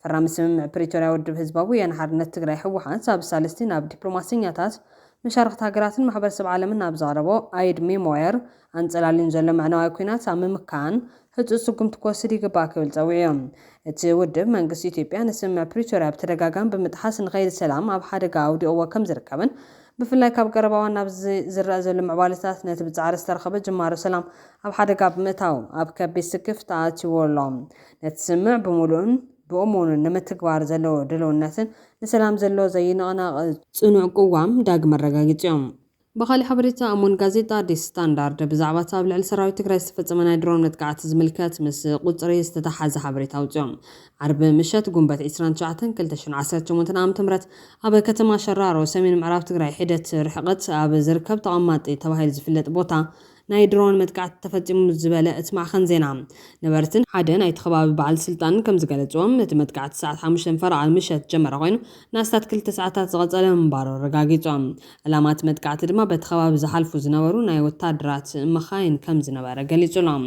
[SPEAKER 1] ፈራሚ ስምምዕ ፕሪቶርያ ውድብ ህዝባዊ ወያነ ሓርነት ትግራይ ህወሓት ኣብ ሳልስቲ ናብ ዲፕሎማስኛታት መሻርክቲ ሃገራትን ማሕበረሰብ ዓለምን ኣብ ዘቕረቦ ኣይድ ሜሞየር ኣንጸላልን ዘሎ መዕነዋይ ኩናት ኣብ ምምካን ህፁፅ ስጉምቲ ክወስድ ይግባእ ክብል ፀዊዑ እቲ ውድብ መንግስቲ ኢትዮጵያ ንስምምዕ ፕሪቶርያ ብተደጋጋሚ ብምጥሓስ ንኸይዲ ሰላም ኣብ ሓደጋ ኣውዲቕዎ ከም ዝርከብን ብፍላይ ካብ ቀረባ እዋን ናብ ዝረአ ዘሎ ምዕባለታት ነቲ ብፃዕሪ ዝተረኸበ ጅማሮ ሰላም ኣብ ሓደጋ ብምእታው ኣብ ከቢድ ስክፍ ተኣትይዎሎም ነቲ ስምምዕ ብምሉእን ብእሙንን ንምትግባር ዘለዎ ድልውነትን ንሰላም ዘለዎ ዘይንቕናቕ ጽኑዕ ቅዋም ዳግም ኣረጋጊጾም በኻሊ ሓበሬታ ኣሞን ጋዜጣ አዲስ ስታንዳርድ ብዛዕባ ኣብ ልዕሊ ሰራዊት ትግራይ ዝተፈጸመ ናይ ድሮን መጥቃዕቲ ዝምልከት ምስ ቁፅሪ ዝተተሓዘ ሓበሬታ ኣውፅኦም ዓርቢ ምሸት ጉንበት 29 2018 ዓ.ም ኣብ ከተማ ሸራሮ ሰሜን ምዕራብ ትግራይ ሒደት ርሕቀት ኣብ ዝርከብ ተቐማጢ ተባሂሉ ዝፍለጥ ቦታ ናይ ድሮን መጥቃዕቲ ተፈጺሙ ዝበለ እቲ ማዕኸን ዜና ነበርትን ሓደ ናይቲ ከባቢ በዓል ስልጣን ከም ዝገለጽዎም እቲ መጥቃዕቲ ሰዓት 5 ፈረቓል ምሸት ጀመረ ኮይኑ ናስታት 2 ሰዓታት ዝቐጸለ ምንባሩ ረጋጊጾም ዕላማት መጥቃዕቲ ድማ በቲ ከባቢ ዝሓልፉ ዝነበሩ ናይ ወታደራት መኻይን ከም ዝነበረ ገሊጹሎም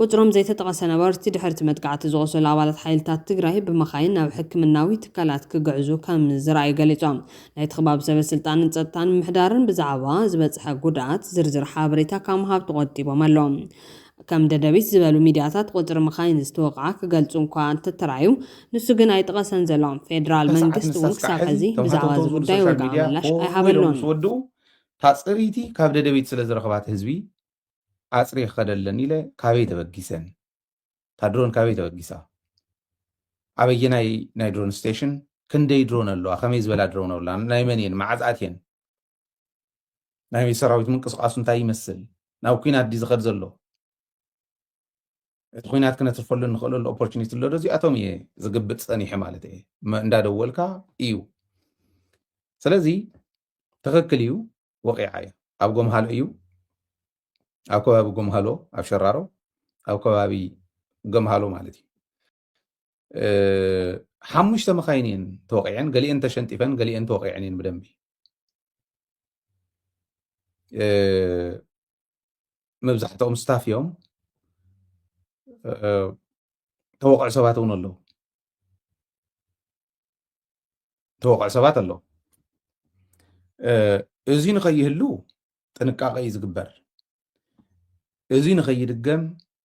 [SPEAKER 1] ቁጥሮም ዘይተጠቐሰ ነበርቲ ድሕርቲ መጥቃዕቲ ዝቆሰሉ ኣባላት ሓይልታት ትግራይ ብመኻይን ናብ ሕክምናዊ ትካላት ክግዕዙ ከም ዝረኣዩ ገሊጾም ናይቲ ከባቢ ሰበስልጣንን ጸጥታን ምምሕዳርን ብዛዕባ ዝበፅሐ ጉድኣት ዝርዝር ሓበሬታ ካብ ምሃብ ተቆጢቦም ኣለው ከም ደደቢት ዝበሉ ሚድያታት ቁጥሪ መኻይን ዝተወቕዓ ክገልጹ እኳ እንተተራዩ ንሱ ግን ኣይጠቐሰን ዘሎም ፌደራል መንግስቲ እውን ክሳብ ሕዚ ብዛዕባ እዚ ጉዳይ ወግዓዊ ምላሽ ኣይሃበሎን
[SPEAKER 4] ታጽሪቲ ካብ ደደቢት ስለ ዝረኸባት ህዝቢ ኣጽሪ ይኸደለን ኢለ ካበይ ተበጊሰን ታድሮን ካበይ ተበጊሳ ኣበየናይ ናይ ድሮን ስቴሽን ክንደይ ድሮን ኣለዋ ከመይ ዝበላ ድሮን ኣለዋ ናይ መን እየን መዓዝኣት እየን ናይ ሰራዊት ምንቅስቃሱ እንታይ ይመስል ናብ ኩናት ዲ ዝኸድ ዘሎ እቲ ኩናት ክነትርፈሉ ንኽእለሉ ኦፖርቹኒቲ ኣሎ እዚኣቶም እየ ዝግብፅ ፀኒሐ ማለት እየ እንዳደወልካ እዩ ስለዚ ትኽክል እዩ ወቂዓ እያ ኣብ ጎምሃሎ እዩ ኣብ ከባቢ ጎምሃሎ ኣብ ሸራሮ ኣብ ከባቢ ጎምሃሎ ማለት እዩ ሓሙሽተ መኻይን እየን ተወቂዐን ገሊአን ተሸንጢፈን ገሊአን ተወቂዐን እየን ብደንቢ መብዛሕትኦም ስታፍ እዮም ተወቅዑ ሰባት እውን ኣለዉ ተወቅዑ ሰባት ኣለዉ እዚ ንኸይህሉ ጥንቃቐ እዩ ዝግበር እዚ ንኸይድገም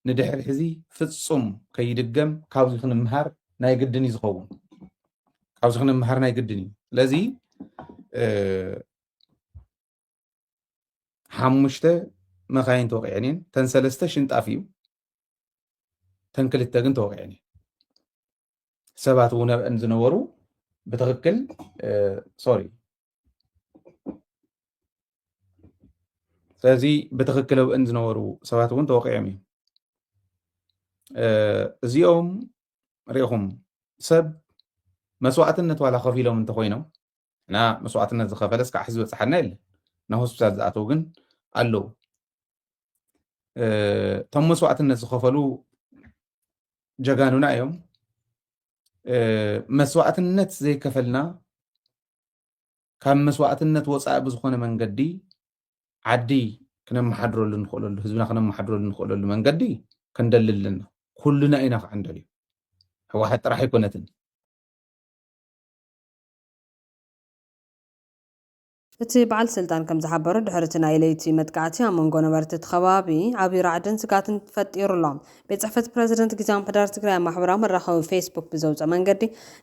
[SPEAKER 4] ንድሕሪ ሕዚ ፍጹም ከይድገም ካብዚ ክንምሃር ናይ ግድን እዩ ዝኸውን ካብዚ ክንምሃር ናይ ግድን እዩ ስለዚ ሓሙሽተ መኻይን ተወቂዐን እየን ተን ሰለስተ ሽንጣፍ እዩ ተን ክልተ ግን ተወቂዐን እየን ሰባት እውን ኣብአን ዝነበሩ ብትኽክል ሶሪ ስለዚ ብትኽክል ኣብአን ዝነበሩ ሰባት እውን ተወቂዖም እዮም እዚኦም ሪኢኹም ሰብ መስዋዕትነት ዋላ ከፊሎም እንተኮይኖም እና መስዋዕትነት ዝኸፈለ እስካዕ ሕዚ በፅሓና የለን ናብ ሆስፒታል ዝኣተው ግን ኣለዉ እቶም መስዋዕትነት ዝኸፈሉ ጀጋኑና እዮም መስዋዕትነት ዘይከፈልና ካብ መስዋዕትነት ወፃኢ ብዝኾነ መንገዲ ዓዲ ክነመሓድረሉ ንኽእለሉ ህዝብና ክነመሓድረሉ ንኽእለሉ መንገዲ ክንደልልና ኩሉና ኢና ከዓ እንደልዩ ህወሓት ጥራሕ ኣይኮነትን
[SPEAKER 1] እቲ በዓል ስልጣን ከም ዝሓበሩ ድሕርቲ ናይ ለይቲ መጥቃዕቲ ኣብ መንጎ ነበርቲ እቲ ከባቢ ዓብዪ ራዕድን ስጋትን ተፈጢሩሎም ቤት ፅሕፈት ፕረዚደንት ግዝያዊ ምምሕዳር ትግራይ ኣብ ማሕበራዊ መራኸቢ ፌስቡክ ብዘውፀ መንገዲ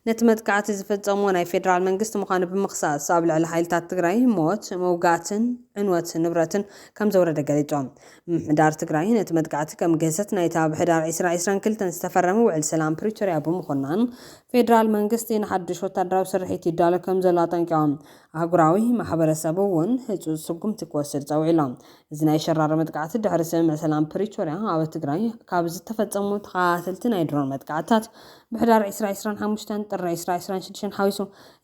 [SPEAKER 1] ነቲ መጥቃዕቲ ዝፈፀሞ ናይ ፌደራል መንግስቲ ምዃኑ ብምኽሳስ ኣብ ልዕሊ ሓይልታት ትግራይ ሞት መውጋዕትን ዕንወት ንብረትን ከም ዘውረደ ገሊፆም ምምሕዳር ትግራይ ነቲ መጥቃዕቲ ከም ገሰት ናይታ ብሕዳር 2022 ዝተፈረመ ውዕል ሰላም ፕሪቶርያ ብምዃኑን ፌደራል መንግስቲ ንሓድሽ ወታደራዊ ስርሒት ይዳሎ ከም ዘሎ ኣጠንቂቖም ኣህጉራዊ ማሕበረሰብ እውን ህፁፅ ስጉምቲ ክወስድ ፀዊዑሎም እዚ ናይ ሸራሮ መጥቃዕቲ ድሕሪ ስምምዕ ሰላም ፕሪቶርያ ኣብ ትግራይ ካብ ዝተፈፀሙ ተኸታተልቲ ናይ ድሮን መጥቃዕትታት ብሕዳር 2025 ጥሪ 2026 ሓዊሱ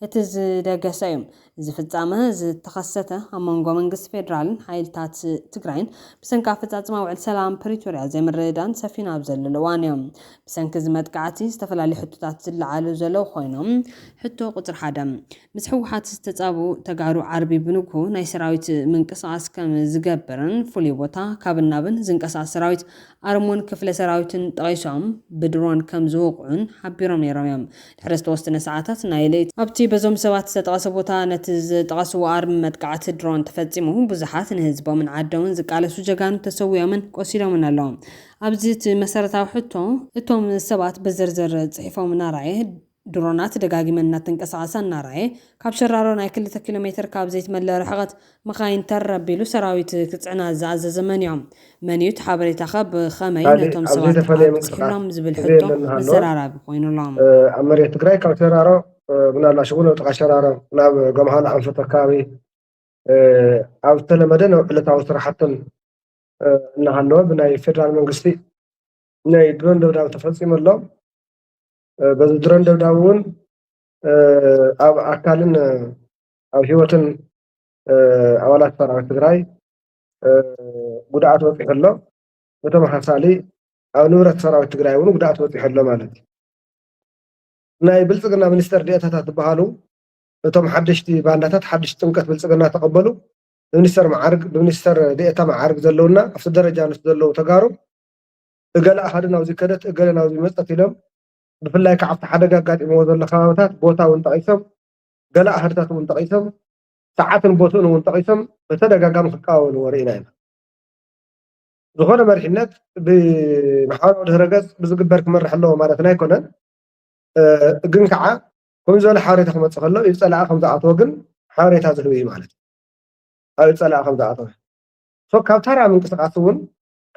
[SPEAKER 1] እቲ ዝደገሰ እዩ እዚ ፍጻመ ዝተኸሰተ ኣብ መንጎ መንግስቲ ፌደራልን ሓይልታት ትግራይን ብሰንኪ ኣፈፃፅማ ውዕል ሰላም ፕሪቶርያ ዘይምርድዳእን ሰፊኑ ኣብ ዘለሉ እዋን እዮም ብሰንኪ እዚ መጥቃዕቲ ዝተፈላለዩ ሕቶታት ዝለዓሉ ዘለዉ ኮይኖም ሕቶ ቁፅሪ 1 ምስ ህወሓት ዝተፃብኡ ተጋሩ ዓርቢ ብንኩ ናይ ሰራዊት ምንቅስቃስ ከም ዝገብርን ፍሉይ ቦታ ካብን ናብን ዝንቀሳቀስ ሰራዊት ኣርሞን ክፍለ ሰራዊትን ጠቂሶም ብድሮን ከም ዝወቅዑን ሓቢሮም ነይሮም እዮም። ድሕሪ ዝተወሰነ ሰዓታት ናይ ለይቲ ኣብቲ በዞም ሰባት ዝተጠቀሰ ቦታ ነቲ ዝጠቀስዎ ኣርሚ መጥቃዕቲ ድሮን ተፈፂሙ ብዙሓት ንህዝቦምን ዓዶምን ዝቃለሱ ጀጋኑ ተሰዊዮምን ቆሲሎምን ኣለዎም። ኣብዚ እቲ መሰረታዊ ሕቶ እቶም ሰባት ብዝርዝር ፅሒፎም እናረኣየ ድሮናት ደጋጊመን እናተንቀሳቀሳ እናረኣየ ካብ ሸራሮ ናይ 2 ኪሎ ሜትር ካብ ዘይትመለአ ርሕቀት መኻይን ተረቢሉ ሰራዊት ክፅዕና ዝኣዘዘ መን እዮም? መን እዩ ሓበሬታ ብኸመይ ነቶም ሰባት ፅሒሎም ዝብል ሕቶ መዘራራቢ ኮይኑሎም
[SPEAKER 5] ኣብ መሬት ትግራይ ካብ ሸራሮ ምናልባሽ እውን ጥቃ ሸራሮ ናብ ገምሃላ ኣንፈት ኣከባቢ ኣብ ዝተለመደ ናብ ዕለታዊ ስራሕትን እናሃለወ ብናይ ፌደራል መንግስቲ ናይ ድሮን ደብዳብ ተፈፂሙ ኣሎ። በዚ ድሮን ደብዳብ እውን ኣብ ኣካልን ኣብ ሂወትን ኣባላት ሰራዊት ትግራይ ጉድኣት በፂሑ ኣሎ። ብተመሳሳሊ ኣብ ንብረት ሰራዊት ትግራይ እውን ጉድኣት በፂሑ ኣሎ ማለት እዩ። ናይ ብልፅግና ሚኒስተር ዴኤታታት ዝበሃሉ እቶም ሓደሽቲ ባንዳታት ሓድሽቲ ጥምቀት ብልፅግና ተቐበሉ ብሚኒስተር ማዓርግ ብሚኒስተር ዴኤታ ማዓርግ ዘለውና ኣብቲ ደረጃ ንስ ዘለዉ ተጋሩ እገለ ኣሃድ ናብዚ ከደት እገለ ናብዚ መፀት ኢሎም ብፍላይ ከዓ ኣብቲ ሓደጋ ኣጋጢምዎ ዘሎ ከባቢታት ቦታ እውን ጠቂሶም ገለ ኣሃድታት እውን ጠቂሶም ሰዓትን ቦትኡን እውን ጠቂሶም ብተደጋጋሚ ክቃወምዎ ርኢና ኢና። ዝኾነ መሪሕነት ብማሕበራዊ ድህረ ገፅ ብዝግበር ክመርሕ ኣለዎ ማለት ኣይኮነን። ግን ከዓ ከምዚ ዝበለ ሓበሬታ ክመፅእ ከሎ ኢድ ፀላኣ ከም ዝኣተወ ግን ሓበሬታ ዝህብ እዩ ማለት እዩ። ኣብ ኢድ ፀላኣ ከም ዝኣተወ ካብ ታራ ምንቅስቃስ እውን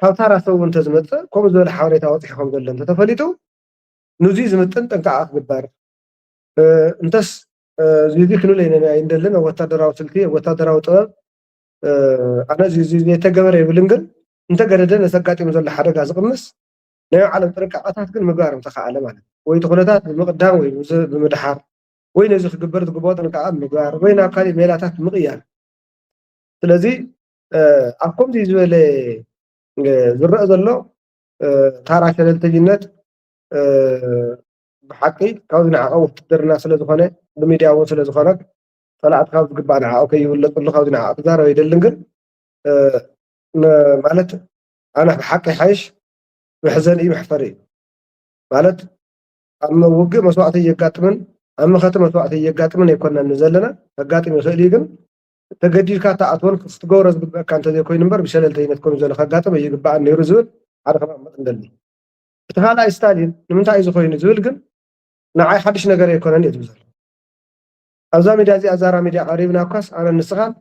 [SPEAKER 5] ካብ ታራ ሰብ እውን እንተዝመፅእ ከምዚ ዝበለ ሓበሬታ ወፂሑ ከም ዘሎ እንተተፈሊጡ ንዙ ዝምጥን ጥንቃቐ ክግበር እንተስ እዚ ክንብል ኣይንደልን ወታደራዊ ስልቲ ወታደራዊ ጥበብ ኣነ የተገበረ ይብልን ግን እንተገደደ ነሰጋጢሙ ዘሎ ሓደጋ ዝቕምስ ናይ ዓለም ጥንቃቐታት ግን ምግባር እንተኸኣለ ማለት ወይ ትኩነታት ብምቕዳም ወይ ብምድሓር ወይ ነዚ ክግበር ዝግብኦ ጥንቃቐ ምግባር ወይ ናብ ካሊእ ሜላታት ምቕያር። ስለዚ ኣብ ከምዚ ዝበለ ዝረአ ዘሎ ታራ ሸለልተኝነት ብሓቂ ካብዚ ንዓቐ ውትድርና ስለዝኾነ ብሚድያ እውን ስለዝኾነ ፀላእት ካብ ዝግባእ ንዓቐ ከይብለፅሉ ካብዚ ንዓቐ ክዛረብ ኣይደልን። ግን ማለት ኣነ ብሓቂ ሓይሽ ምሕዘን እዩ መሕፈሪ እዩ ማለት ኣብ ውግእ መስዋዕቲ እየጋጥምን ኣብ መኸቲ መስዋዕቲ እየጋጥምን ኣይኮነን ዘለና ከጋጥም ይኽእል እዩ። ግን ተገዲድካ ተኣትወን ክትገብሮ ዝግበአካ እንተዘይኮይኑ እምበር ብሸለልተኝነት ከምዚ ዘሎ ከጋጥም ኣይግባእን ነይሩ ዝብል ሓደ ከመቕመጥ እንደሊ እቲ ካልኣይ ስታሊን ንምንታይ እዩ ዝኮይኑ ዝብል ግን ንዓይ ሓድሽ ነገር ኣይኮነን እዩ ዝብል ኣብዛ ሚድያ እዚኣ ዛራ ሚድያ ቀሪብና እኳስ ኣነ ንስኻን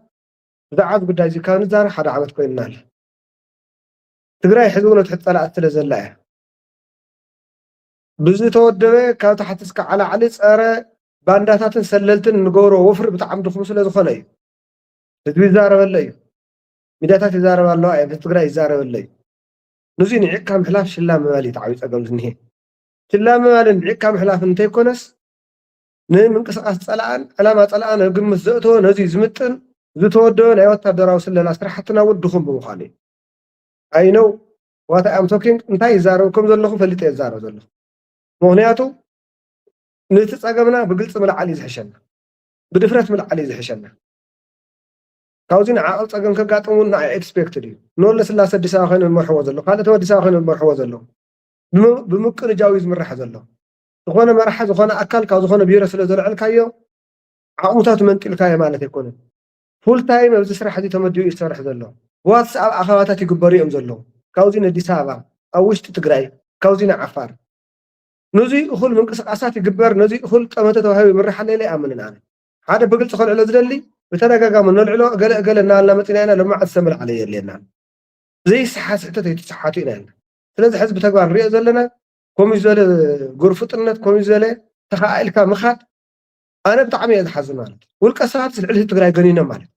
[SPEAKER 5] ብዛዕባ ጉዳይ እዚ ካብ ንዛረብ ሓደ ዓመት ኮይኑና ኣለ። ትግራይ ሕዚ እውን ትሕት ፀላእት ስለ ዘላ እያ ብዝተወደበ ካብ ታሕቲ እስካብ ዓላዕሊ ፀረ ባንዳታትን ሰለልትን ንገብሮ ወፍሪ ብጣዕሚ ድኹም ስለ ዝኾነ እዩ ህዝቢ ይዛረበለ እዩ። ሚድያታት ይዛረባ ኣለዋ እየ ትግራይ ይዛረበለ እዩ። ንዚ ንዒቕካ ምሕላፍ ሽላ ምባል እዩ ተዓብዩ ፀገም ዝኒሄ። ሽላ ምባልን ንዒቕካ ምሕላፍ እንተይኮነስ ንምንቅስቃስ ፀላእን ዕላማ ፀላእን ኣብ ግምት ዘእተወ ነዚ ዝምጥን ዝተወደበ ናይ ወታደራዊ ስለላ ስራሕትና እውን ድኹም ብምዃኑ እዩ። ኣይነው ዋት ኣም ቶኪንግ እንታይ ይዛረብኩም ዘለኹ ፈሊጠ ይዛረብ ዘለኹ ምክንያቱ ነቲ ፀገምና ብግልፂ ምልዓል እዩ ዝሕሸና ብድፍረት ምልዓል እዩ ዝሕሸና። ካብዚ ንዓቐብ ፀገም ከጋጥም እውን ንዓይ ኤክስፔክትድ እዩ። ንወለ ስላሴ ኣዲስ ኣበባ ኮይኑ ዝመርሕዎ ዘሎ ካልኦት ኣዲስ ኣበባ ኮይኑ ዝመርሕዎ ዘሎ ብምቅንጃው እዩ ዝምራሕ ዘሎ ዝኾነ መራሓ ዝኾነ ኣካል ካብ ዝኾነ ቢሮ ስለ ዘለዕልካዮ ዓቕሙታት መንጢልካዮ ማለት ኣይኮነን። ፉል ታይም ኣብዚ ስራሕ እዚ ተመዲኡ እዩ ዝሰርሕ ዘሎ። ብዋትስኣፕ ኣኸባታት ይግበሩ እዮም ዘለዉ ካብዚ ንኣዲስ ኣበባ ኣብ ውሽጢ ትግራይ ካብዚ ንዓፋር ነዚ እኹል ምንቅስቃሳት ይግበር ነዚ እኹል ጠመተ ተባሂቡ ይምራሕ ኣለለ ይኣምንን ኣነ ሓደ ብግልፂ ክልዕሎ ዝደሊ ብተደጋጋሚ ነልዕሎ ገለ እናበልና መፂና ኢና ልምዓት ዝተመልዓለ የድልየና ዘይሰሓት ስሕተት ኣይተሰሓቱ ኢና ኢልና። ስለዚ ሕዚ ብተግባር ንሪኦ ዘለና ከምዚ ዝበለ ጉርፍጥነት ከምዚ ዝበለ ተኸኣኢልካ ምኻድ ኣነ ብጣዕሚ እየ ዝሓዝን ማለት ውልቀ ሰባት ልዕሊ ትግራይ ገኒኖም ማለት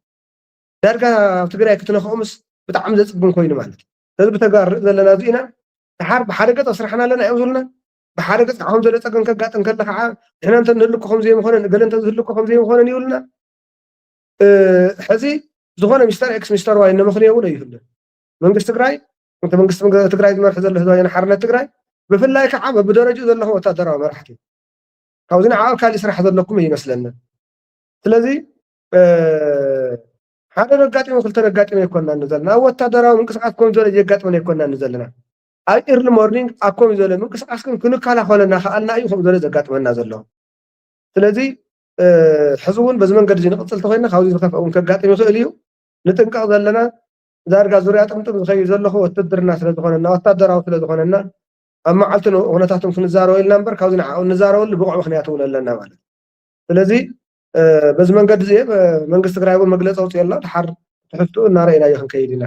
[SPEAKER 5] ዳርጋ ኣብ ትግራይ ክትነኽኦምስ ብጣዕሚ ዘፅግም ኮይኑ ማለት ስለዚ ብተግባር ንሪኦ ዘለና እዚ ኢና ድሓር ብሓደ ገፅ ስራሕና ኣለና እዮም ዝብሉና ብሓደ ገፅ ከዓ ከምዘሎ ፀገም ከጋጥም ከለ ከዓ ንሕና እንተ ንህልኮ ከምዘይምኾነን ገለ እንተ ዝህልኮ ከምዘይምኾነን ይብሉና። ሕዚ ዝኾነ ሚስተር ኤክስ ሚስተር ዋይ ነምኽንዮ እውን ኣይፍልን መንግስቲ ትግራይ እንተ መንግስቲ ትግራይ ዝመርሕ ዘሎ ህዝባዊ ወያነ ሓርነት ትግራይ ብፍላይ ከዓ በብደረጅኡ ዘለኹም ወታደራዊ መራሕቲ ካብዚ ንዓቐብ ካሊእ ስራሕ ዘለኩም ይመስለና። ስለዚ ሓደ ነጋጢሞ ክልተ ነጋጢሞ ይኮንና ንዘለና ወታደራዊ ምንቅስቃስ ከም ዘሎ የጋጥመና ይኮንና ንዘለና ኣብ ኢርሊ ሞርኒንግ ኣኮም ዘሎ ምንቅስቃስ ክንከላኸለና ከኣልና እዩ ከም ዘሎ ዘጋጥመና ዘሎ ስለዚ ሕዚ እውን በዚ መንገዲ ንቅፅል ተኮይና ካብዚ ዝኸፍአ እውን ከጋጥም ይኽእል እዩ ንጥንቀቕ ዘለና ዳርጋ ዙርያ ጥምጥም ዝኸይድ ዘለኹ ወተድርና ስለዝኾነና ወታደራዊ ስለዝኾነና ኣብ መዓልቲ ኩነታቶም ክንዛረበ ኢልና እምበር ካብዚ ንዛረበሉ ብቑዕ ምክንያት እውን ኣለና ማለት ስለዚ በዚ መንገዲ እዚ መንግስቲ ትግራይ እውን መግለፂ ኣውፅኡ ኣሎ ድሓር ትሕዝትኡ እናርአናዮ ክንከይድ ኢና